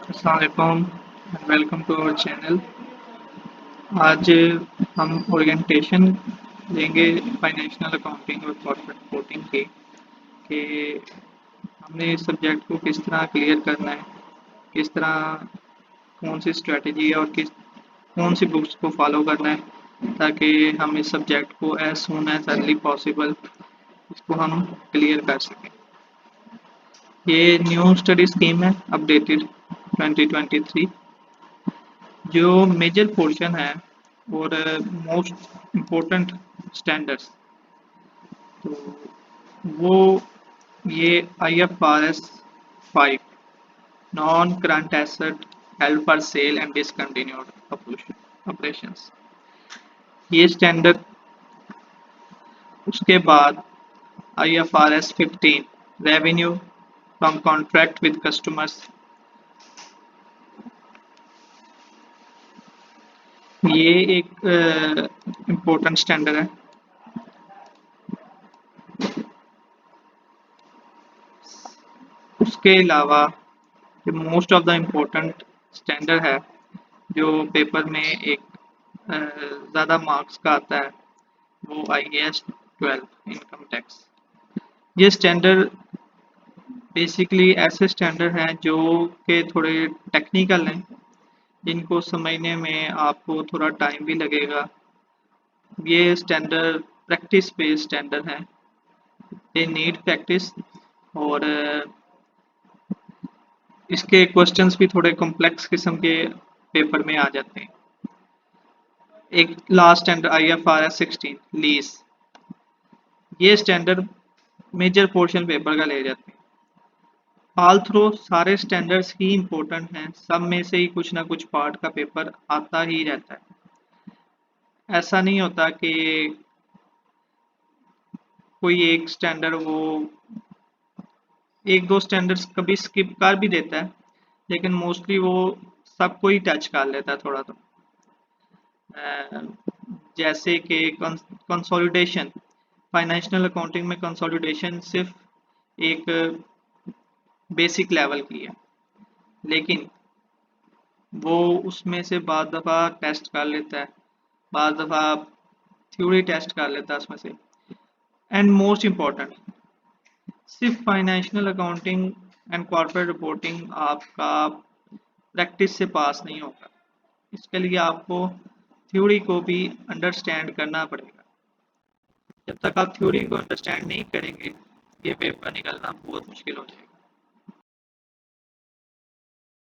Assalamualaikum and welcome to our channel। आज हम orientation लेंगे फाइनेंशियल अकाउंटिंग और कॉर्पोरेट रिपोर्टिंग की कि हमने इस सब्जेक्ट को किस तरह क्लियर करना है, किस तरह कौन सी स्ट्रेटजी और कौन सी बुक्स को फॉलो करना है ताकि हम इस सब्जेक्ट को as soon as early possible इसको हम क्लियर कर सकें। ये न्यू स्टडी स्कीम है अपडेटेड 2023। जो मेजर पोर्शन है और मोस्ट इम्पोर्टेंट स्टैंडर्ड्स तो वो ये IFRS 5 non current asset held for sale and discontinued operations, ये स्टैंडर्ड। उसके बाद IFRS 15 revenue from contract with customers, ये एक इम्पोर्टेंट स्टैंडर्ड है। उसके अलावा जो most of the important standard है जो पेपर में एक ज़्यादा मार्क्स का आता है वो IAS 12 इनकम टैक्स। ये स्टैंडर्ड बेसिकली ऐसे स्टैंडर्ड हैं जो कि थोड़े टेक्निकल हैं, इनको समझने में आपको थोड़ा टाइम भी लगेगा। ये स्टैंडर्ड प्रैक्टिस बेस्ड स्टैंडर्ड हैं, दे नीड प्रैक्टिस और इसके क्वेश्चंस भी थोड़े कॉम्प्लेक्स किस्म के पेपर में आ जाते हैं। एक लास्ट स्टैंडर्ड IFRS 16 लीज, ये स्टैंडर्ड मेजर पोर्शन पेपर का ले जाते हैं। ऑल थ्रू सारे स्टैंडर्ड्स ही इम्पोर्टेंट हैं, सब में से ही कुछ ना कुछ पार्ट का पेपर आता ही रहता है। ऐसा नहीं होता कि कोई एक स्टैंडर्ड वो एक दो स्टैंडर्ड्स कभी स्किप कर भी देता है, लेकिन मोस्टली वो सबको ही टच कर लेता है थोड़ा। तो जैसे कि कंसोलिडेशन, फाइनेंशियल अकाउंटिंग में कंसोलिडेशन सिर्फ एक बेसिक लेवल की है, लेकिन वो उसमें से बाद दफ़ा टेस्ट कर लेता है, बाद दफ़ा थ्योरी टेस्ट कर लेता है उसमें से। एंड मोस्ट इम्पॉर्टेंट, सिर्फ financial accounting and corporate reporting आपका प्रैक्टिस से पास नहीं होगा, इसके लिए आपको थ्योरी को भी अंडरस्टैंड करना पड़ेगा। जब तक आप थ्योरी को अंडरस्टैंड नहीं करेंगे ये पेपर निकलना बहुत मुश्किल हो जाएगा।